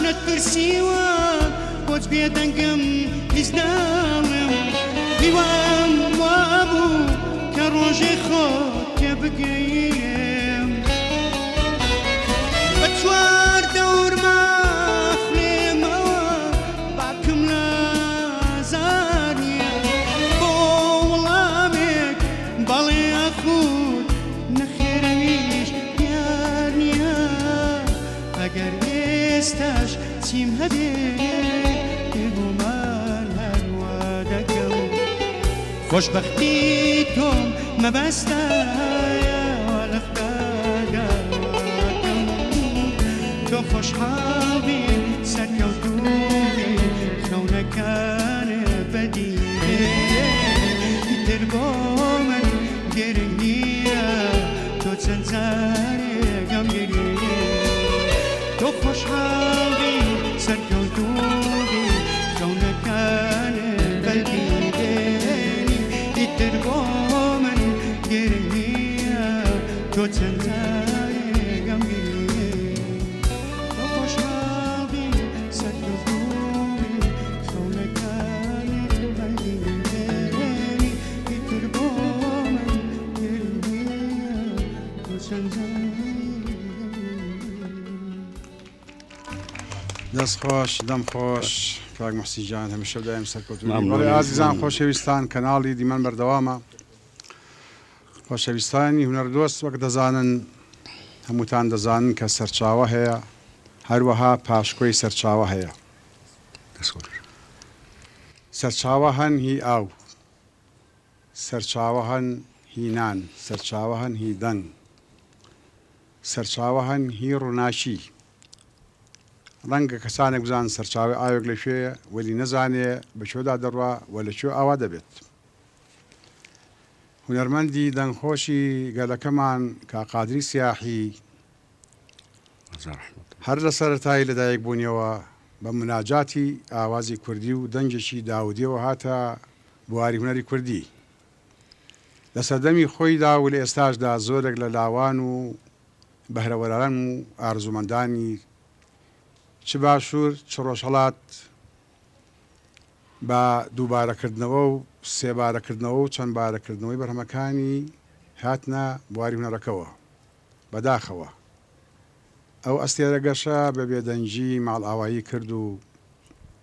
نەتپرسیوە بۆت بێدەنگم هیچ ناڵم هیوام وابوو کە ڕۆژێ خۆت تێ بگەیم بە چوار دەورما خوێمەوە باکم لە زانیە بۆ وەڵامێک بەڵێ ئەخوت نەخێرەویش یار نییە ئەگەر ئێستاش چیم هەبێ بێگومان هەروە دەکەم خۆشبەختی تۆم مەبەستایە وا لە خودداکەم تۆ خۆشحاڵبی سەرکەوتوبی خەونەکانت بەدیێنی ئیتر بۆ من گرنگ نییە تۆ چەند جارێگەم گریێ تۆ خۆشحاڵبی سەرکەوتوبی خەونەکانت بەدیێنی ئیتر بۆ من گرنگ نییە تۆ چەند جارێگەم گریێ تۆ خۆشحاڵبی سەرکەوتوبی خەونەکانت بەدیێنی ئیتر بۆ من گرنگ نییە تۆ چەند دەست خۆش دەم خۆش کاک موحسین جان هەمیشە دایم سەرکەوتوبی بەڵێ ئازیزان خۆشەویستان کەناڵی دیمەن بەردەوامە خۆشەویستانی هونەردۆست وەک دەزانن هەمووتان دەزانن کە سەرچاوە هەیە هەروەها پاشکۆی سەرچاوە هەیە سەرچاوە هەن هی ئاو سەرچاوە هەن هی نان سەرچاوە هەن هی دەنگ سەرچاوە هەن هی ڕووناچی ڕەنگە کەسانێک بزان سەرچاوی ئاوێک لەکوێیە وەلی نەزانێ بەکوێدا دەڕوا وە لەکوێ ئاوا دەبێت هونەرمەندی دەنگخۆشی گەلەکەمان کاقادری سیاحی هەر لە سەرەتایی لەدایک بوونیەوە بە مناجاتی ئاوازی کوردی و دەنگێکی داودیەوە هاتە بواری هونەری کوردی لە سەردەمی خۆیدا و لە ئێستاشدا زۆرێک لە لاوان و بەهرەوەران و ئارزومەندانی چ باشوور چ ڕۆژهەڵات بە دووبارەکردنەوە و سێبارەکردنەوە و چەند بارەکردنەوەی بەرهەمەکانی هاتنە بواری هونەرەکەوە بەداخەوە ئەو ئەستێرە گەشە بە بێدەنجی ماڵئاوایی کرد و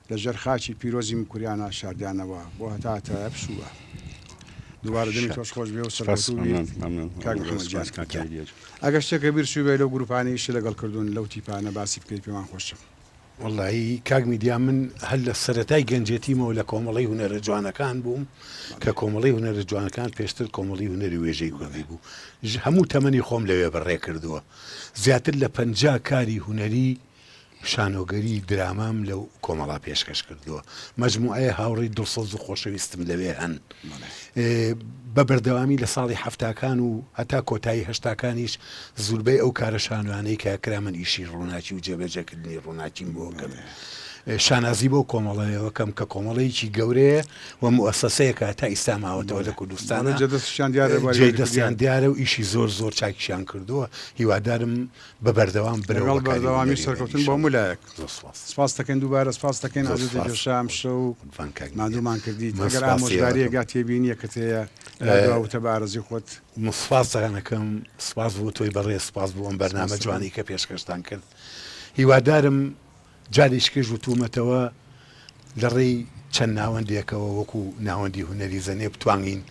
لە ژەرخاچی پیرۆزی مکوریانە شاردیانەوە بۆ هەتاتە پشووە دووبارە دەمی تۆش خۆش بێ و سەرکەوتوو کاک محەممەد جان ئەگە شتێکە بیرسوی بێ لەو گروپانیش لەگەڵ کردوون لەو تیپانە باسی بکەیت پێمان خۆشە. واللهی کاک میدیا من هەل لە سەرەتای گەنجێتیمەوە لە کۆمەڵی هونەرە جوانەکان بووم کە کۆمەڵی هونەرە جوانەکان پێشتر کۆمەڵی هونەری وێژەی کوردی بوو هەموو تەمەنی خۆم لەوێ بەڕێ کردووە زیاتر لە 50 کاری هونەری شانۆگەری درامام لەو کۆمەڵا پێشکەش کردووە مەجموعەیە هاوڕێی دڵسۆز و خۆشەویستم لەوێ هەن بە بەردەوامی لە ساڵی هەفتاکان و هەتا کۆتایی هەشتاکانیش زوربەی ئەو کارە شانوانەی کە کرا من ئیشی ڕووناکی و جێبەجێکردنی ڕووناکیم بۆ کەم شانازی بۆ کۆمەڵەیەوە کەم کە کۆمەڵەیەکی گەورەیە و مؤسسەیەکە تا ئیستا ماوەتەوە لە کوردستانە جێ دەستیان دیارە و ئیشی زۆر زۆر چاکیشیان کردووە هیوادارم بە بەردەوام بەرەوە بەردەوامی سەرکەوتن بۆ مولایەک سپاس دەکەن دووبارە سپاس دەکەن ئازادی شام شەو مادومان کردیت ئەگەر ئامۆژگاریەکە تێبینیە کە تەیە وتە بارەزی خۆت سپاسەکەم سپاس بۆ تۆی بەڕێ سپاس بۆم بەرنامە جوانی کە پێشکەشتان کرد هیوادارم جاریشکەش وتومەتەوە لە ڕێی چەند ناوەندێکەوە وەکو ناوەندی هونەری زەنێ بتوانین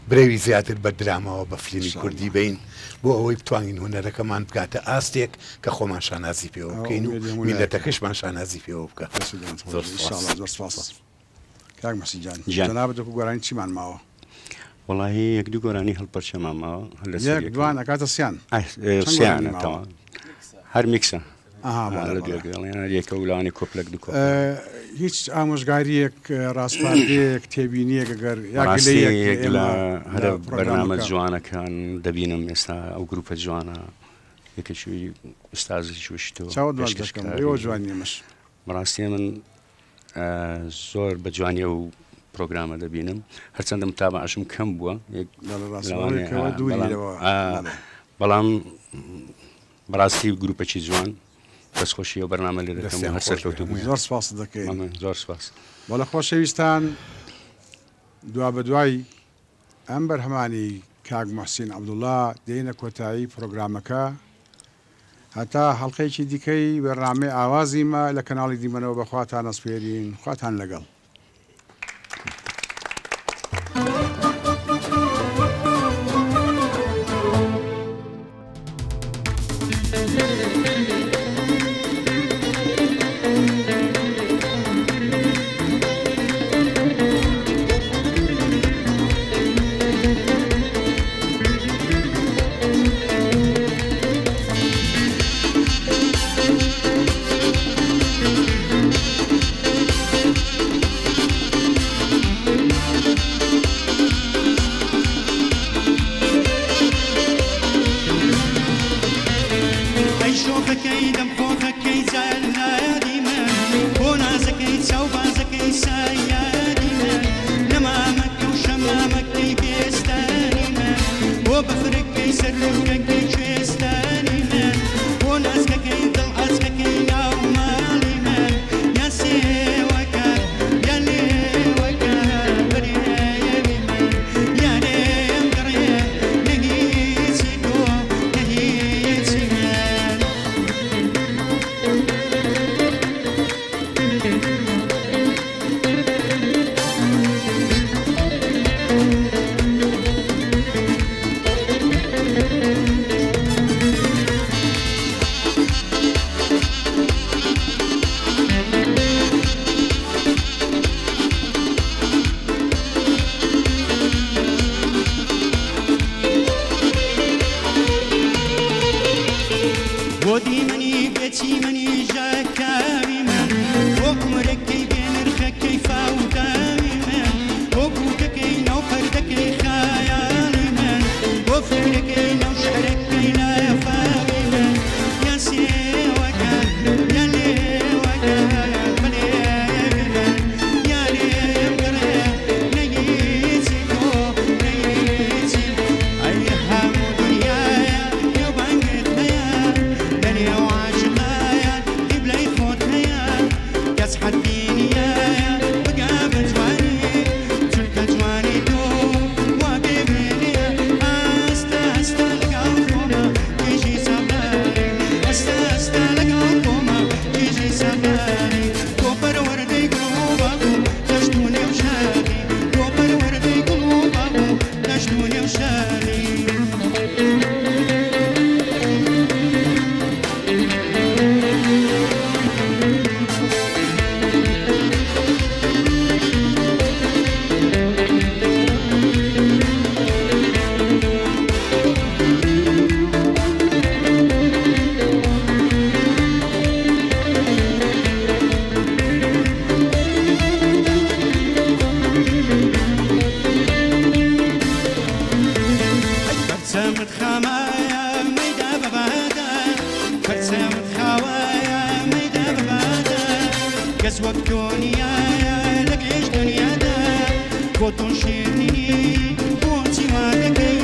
برەوی زیاتر بە درامەوە بە فیلمی کوردی بین بۆ ئەوەی بتوانین هونەرەکەمان بکاتە ئاستێک کە خۆمان شانازی پێوە بکەین و میلەتەکەشمان شانازی پێوە بکە کاک مەسیجان جەنابەت وەکو گۆرانی چیمان ماوە وڵی یەک دوو گۆرانی هەڵپەرچەمان ماوە دوان ئەکاتە سیان سیانەتەوە هەر میکسە یەکە وڵانی کۆپلەک دوکۆ هیچ ئامۆژگاریەک ڕاستپاردەیەک تێبینیەک ئەگەر هەرە بەرنامە جوانەکان دەبینم ئێستا ئەو گروپە جوانە یەکەشوی ئستازی شوشتەوە جوانیمەش بەڕاستی من زۆر بە جوانیە و پرۆگرامە دەبینم هەرچەندە متابعەشم کەم بووە بەڵام بەڕاستی گروپەکی جوان دەستخۆشی و بەرنامە لێ دەکەم هەر سەرکەوتو زۆر سپاس دەکەین زۆر سپاس بەڵە خۆشەویستان دوا بە دوای ئەم بەرهەمانی کاک موحسین عەبدوڵڵا دێنە کۆتایی پرۆگرامەکە هەتا هەڵقەیەکی دیکەی بەرنامەی ئاوازی ما لە کەناڵی دیمەنەوە بەخواتان ئەسپێرین خواتان لەگەڵ کەس وەک تۆ نییە لە گەیشت دنیادا بۆ تۆ شیرینی بۆچی وا دەکەی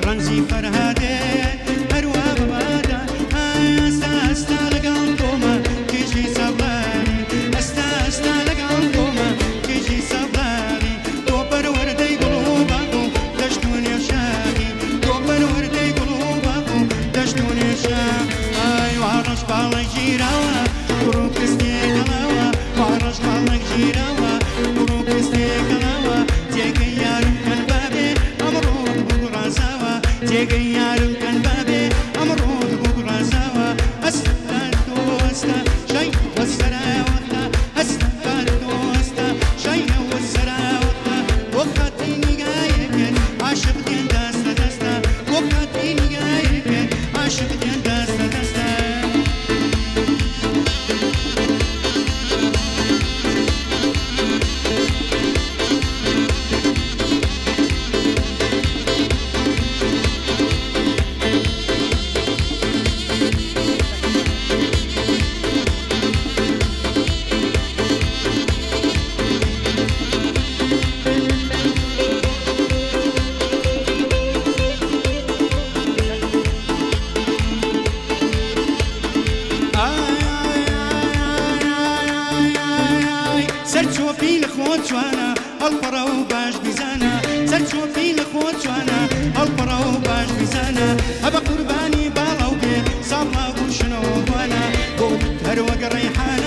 ڕەنجی فەرهادێت هەروە بەبادا ئەستا ئەستا لەگەڵ تۆمە کێشی سەبڵاری ئەستا ئەستا لەگەڵ تۆمە کێشی سەبڵاری تۆ پەروەردەی گوڵ و باغ و دەشت و نێوشاغی تۆ پەروەردەی گوڵ و باغ و دەشت و نێوشاغ ئای وا ڕەش باڵێک گیراوە کوڕ و کستێکەڵاوە وا ڕەش باڵێک گیراوە کوڕ و کستێکەڵاوە جێگەی یارم کەن بابێ ئەمڕۆت بوو ڕازاوە جێگەی یارم کەن بابێ ئەمڕۆت بوو ڕازاوە ئەستا دۆستە شای وەسەراوەتە ئەستا دۆستە شای وەسەراوەتە بۆ خاتی نیگایەکەن عاشق دێن دەستە دەستە بۆ خاتی نیگایەکەن عاشق دێن دەستە دەستە سەرچۆپی لە خۆت جوانە هەڵپەڕە و باش بیزانە سەرچۆپی لە خۆت جوانە هەڵپەڕە و باش بیزانە هەبە قوربانی باڵە و بێ ساڵا و شنەوە بوانە بۆ هەروەگە ڕێحان